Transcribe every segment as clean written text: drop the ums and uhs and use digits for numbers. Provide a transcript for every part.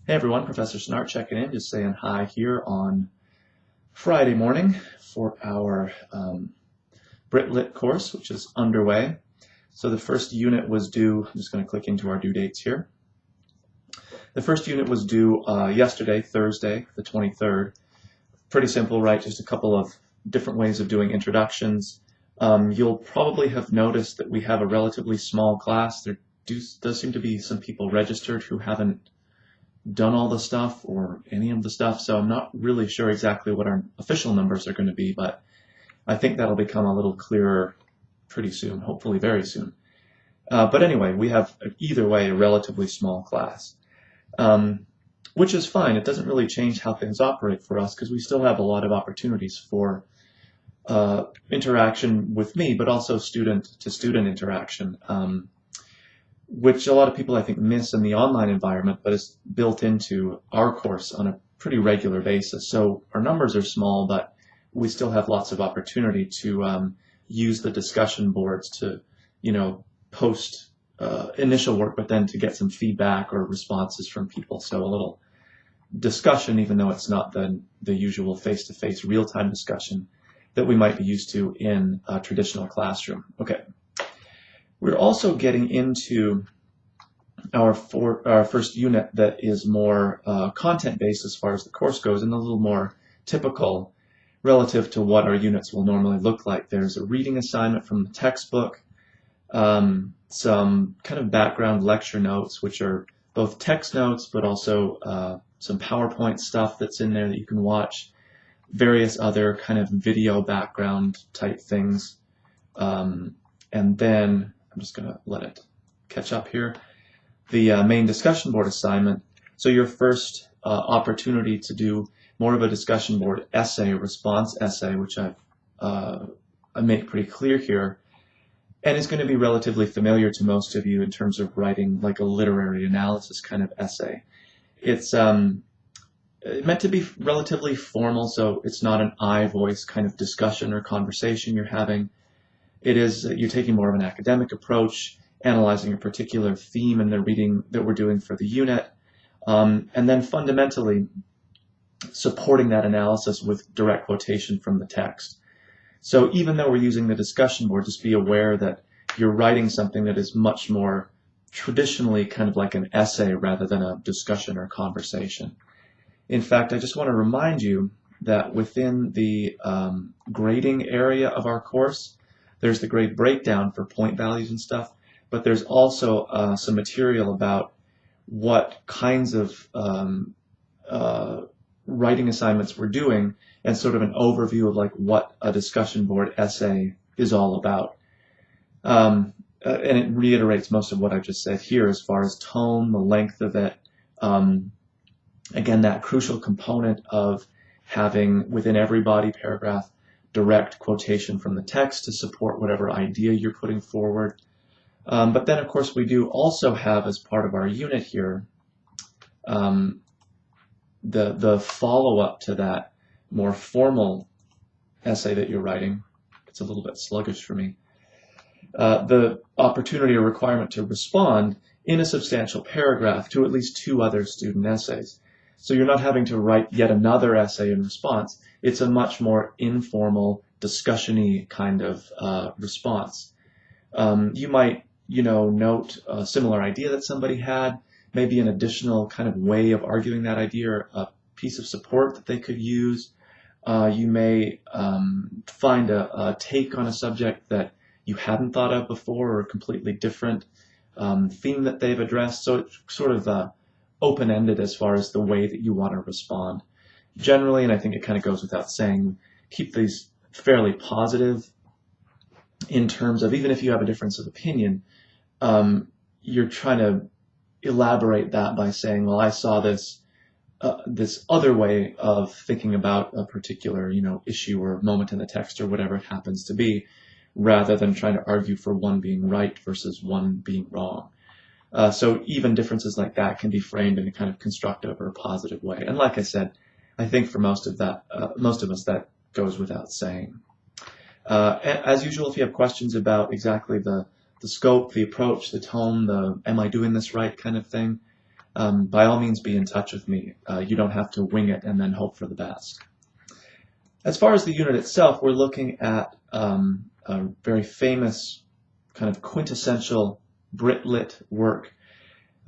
Hey everyone, Professor Snart checking in, just saying hi here on Friday morning for our Brit Lit course, which is underway. So the first unit was due, I'm just going to click into our due dates here. The first unit was due yesterday, Thursday, the 23rd. Pretty simple, right? Just a couple of different ways of doing introductions. You'll probably have noticed that we have a relatively small class. There does seem to be some people registered who haven't done all the stuff or any of the stuff, so I'm not really sure exactly what our official numbers are going to be, but I think that'll become a little clearer pretty soon, hopefully very soon. But anyway, we have either way a relatively small class, which is fine. It doesn't really change how things operate for us because we still have a lot of opportunities for interaction with me, but also student-to-student interaction. Which a lot of people I think miss in the online environment, but is built into our course on a pretty regular basis. So our numbers are small, but we still have lots of opportunity to use the discussion boards to, post initial work, but then to get some feedback or responses from people. So a little discussion, even though it's not the usual face-to-face real-time discussion that we might be used to in a traditional classroom. Okay. We're also getting into our first unit that is more content-based as far as the course goes and a little more typical relative to what our units will normally look like. There's a reading assignment from the textbook, some kind of background lecture notes, which are both text notes but also some PowerPoint stuff that's in there that you can watch, various other kind of video background type things, and then I'm just going to let it catch up here. The main discussion board assignment. So your first opportunity to do more of a discussion board essay, response essay, which I make pretty clear here, and is going to be relatively familiar to most of you in terms of writing like a literary analysis kind of essay. It's meant to be relatively formal, so it's not an I voice kind of discussion or conversation you're having. It is, you're taking more of an academic approach, analyzing a particular theme in the reading that we're doing for the unit, and then fundamentally supporting that analysis with direct quotation from the text. So even though we're using the discussion board, just be aware that you're writing something that is much more traditionally kind of like an essay rather than a discussion or conversation. In fact, I just want to remind you that within the grading area of our course, there's the grade breakdown for point values and stuff, but there's also some material about what kinds of writing assignments we're doing and sort of an overview of like what a discussion board essay is all about. And it reiterates most of what I just said here as far as tone, the length of it. Again, that crucial component of having within every body paragraph direct quotation from the text to support whatever idea you're putting forward. But then, of course, we do also have as part of our unit here the follow-up to that more formal essay that you're writing. It's a little bit sluggish for me. The opportunity or requirement to respond in a substantial paragraph to at least 2 other student essays. So you're not having to write yet another essay in response. It's a much more informal, discussion-y kind of response. You might, note a similar idea that somebody had, maybe an additional kind of way of arguing that idea or a piece of support that they could use. You may find a take on a subject that you hadn't thought of before or a completely different theme that they've addressed. So it's sort of open-ended as far as the way that you want to respond. Generally, and I think it kind of goes without saying, keep these fairly positive in terms of even if you have a difference of opinion, you're trying to elaborate that by saying, well, I saw this other way of thinking about a particular issue or moment in the text or whatever it happens to be, rather than trying to argue for one being right versus one being wrong. So even differences like that can be framed in a kind of constructive or positive way. And like I said, I think for most of us that goes without saying. As usual, if you have questions about exactly the scope, the approach, the tone, the am I doing this right kind of thing, by all means be in touch with me. You don't have to wing it and then hope for the best. As far as the unit itself, we're looking at a very famous kind of quintessential Brit-lit work,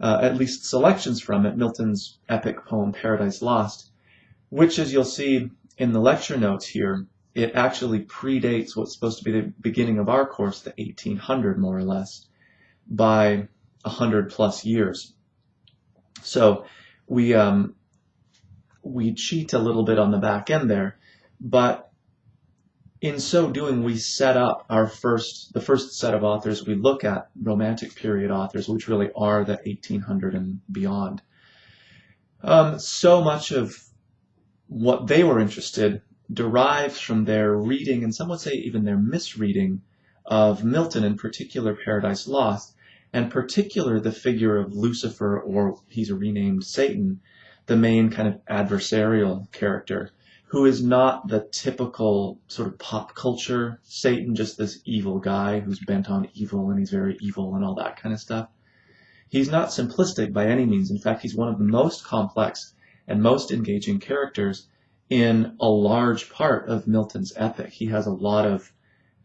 at least selections from it, Milton's epic poem Paradise Lost, which, as you'll see in the lecture notes here, it actually predates what's supposed to be the beginning of our course, the 1800 more or less, by 100+ years. So we cheat a little bit on the back end there, but in so doing, we set up the first set of authors we look at, Romantic period authors, which really are the 1800 and beyond. So much of what they were interested derives from their reading, and some would say even their misreading, of Milton, in particular Paradise Lost, and particular the figure of Lucifer, or he's renamed Satan, the main kind of adversarial character, who is not the typical sort of pop culture Satan, just this evil guy who's bent on evil and he's very evil and all that kind of stuff. He's not simplistic by any means. In fact, he's one of the most complex and most engaging characters in a large part of Milton's epic. He has a lot of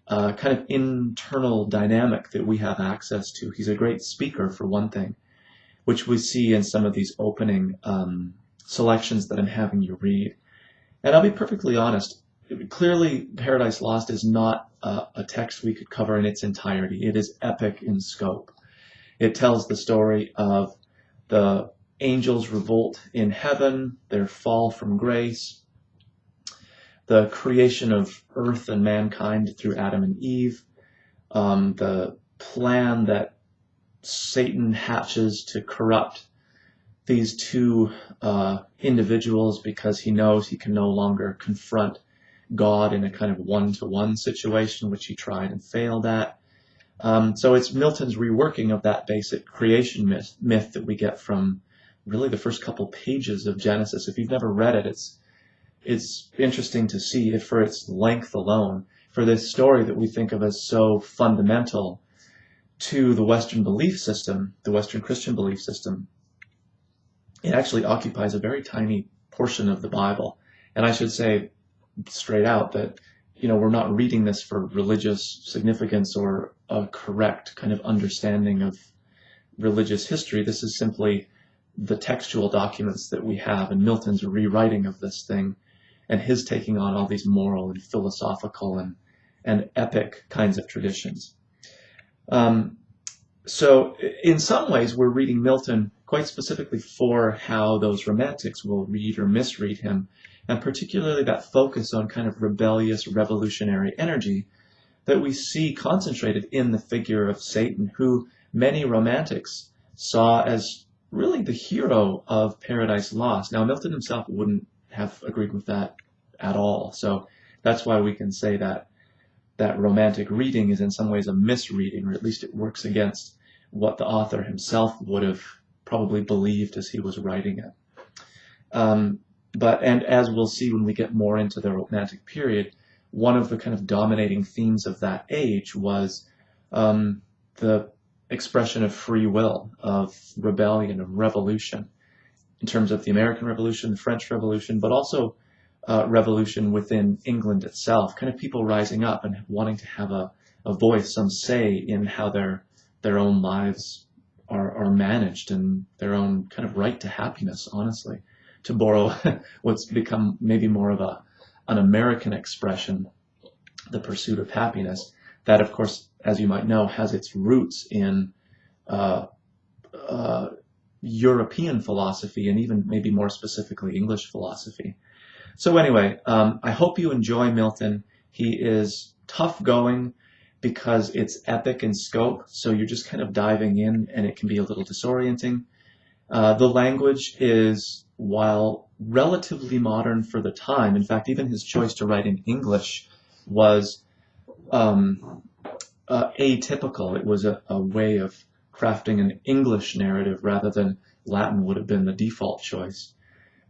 kind of internal dynamic that we have access to. He's a great speaker, for one thing, which we see in some of these opening selections that I'm having you read. And I'll be perfectly honest, clearly Paradise Lost is not a text we could cover in its entirety. It is epic in scope. It tells the story of the angels' revolt in heaven, their fall from grace, the creation of earth and mankind through Adam and Eve, the plan that Satan hatches to corrupt these two individuals because he knows he can no longer confront God in a kind of one-to-one situation, which he tried and failed at. So it's Milton's reworking of that basic creation myth that we get from really the first couple pages of Genesis. If you've never read it, it's interesting to see it for its length alone, for this story that we think of as so fundamental to the Western belief system, the Western Christian belief system. It actually occupies a very tiny portion of the Bible. And I should say straight out that, we're not reading this for religious significance or a correct kind of understanding of religious history. This is simply the textual documents that we have, and Milton's rewriting of this thing, and his taking on all these moral and philosophical and epic kinds of traditions. So in some ways, we're reading Milton quite specifically for how those romantics will read or misread him, and particularly that focus on kind of rebellious, revolutionary energy that we see concentrated in the figure of Satan, who many romantics saw as really the hero of Paradise Lost. Now, Milton himself wouldn't have agreed with that at all, so that's why we can say that romantic reading is in some ways a misreading, or at least it works against what the author himself would have probably believed as he was writing it. And as we'll see when we get more into the Romantic period, one of the kind of dominating themes of that age was the expression of free will, of rebellion, of revolution, in terms of the American Revolution, the French Revolution, but also revolution within England itself, kind of people rising up and wanting to have a voice, some say in how their own lives are managed, and their own kind of right to happiness, honestly, to borrow what's become maybe more of an American expression, the pursuit of happiness, that, of course, as you might know, has its roots in European philosophy, and even maybe more specifically English philosophy. So anyway, I hope you enjoy Milton. He is tough going because it's epic in scope, so you're just kind of diving in, and it can be a little disorienting. The language is, while relatively modern for the time, in fact, even his choice to write in English was atypical. It was a way of crafting an English narrative rather than Latin would have been the default choice.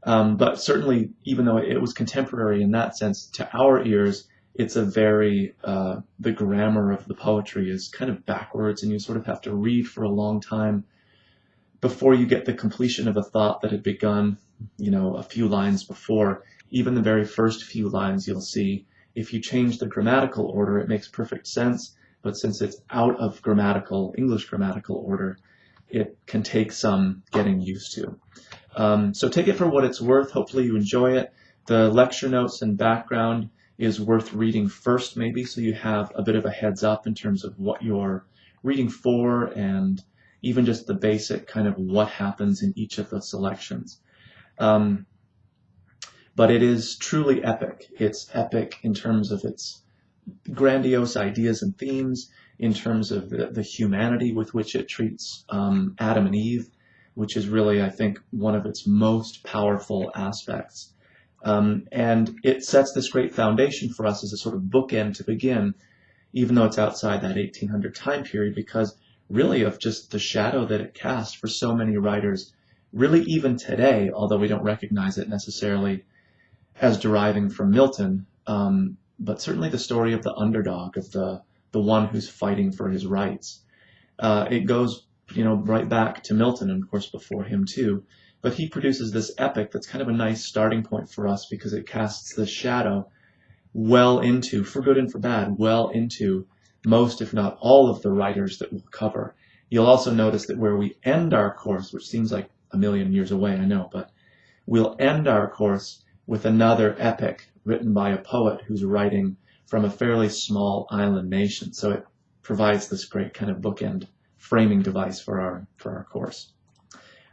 But certainly, even though it was contemporary in that sense, to our ears, it's a very, the grammar of the poetry is kind of backwards, and you sort of have to read for a long time before you get the completion of a thought that had begun, a few lines before, even the very first few lines you'll see, if you change the grammatical order, it makes perfect sense, but since it's out of English grammatical order, it can take some getting used to. So take it for what it's worth. Hopefully you enjoy it. The lecture notes and background is worth reading first, maybe, so you have a bit of a heads up in terms of what you're reading for and even just the basic kind of what happens in each of the selections. But it is truly epic. It's epic in terms of its grandiose ideas and themes, in terms of the humanity with which it treats Adam and Eve, which is really, I think, one of its most powerful aspects. And it sets this great foundation for us as a sort of bookend to begin, even though it's outside that 1800 time period, because really of just the shadow that it casts for so many writers, really even today, although we don't recognize it necessarily as deriving from Milton, but certainly the story of the underdog, of the one who's fighting for his rights. It goes, right back to Milton, and of course before him too. But he produces this epic that's kind of a nice starting point for us because it casts the shadow well into, for good and for bad, well into most, if not all, of the writers that we'll cover. You'll also notice that where we end our course, which seems like a million years away, I know, but we'll end our course with another epic written by a poet who's writing from a fairly small island nation. So it provides this great kind of bookend framing device for our course.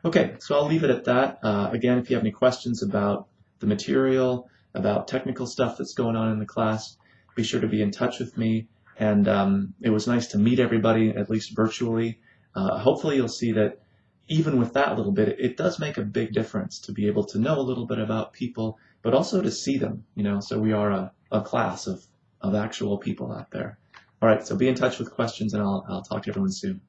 Okay, so I'll leave it at that. Again, if you have any questions about the material, about technical stuff that's going on in the class, be sure to be in touch with me. And it was nice to meet everybody, at least virtually. Hopefully you'll see that even with that little bit, it does make a big difference to be able to know a little bit about people, but also to see them, so we are a class of actual people out there. All right, so be in touch with questions, and I'll talk to everyone soon.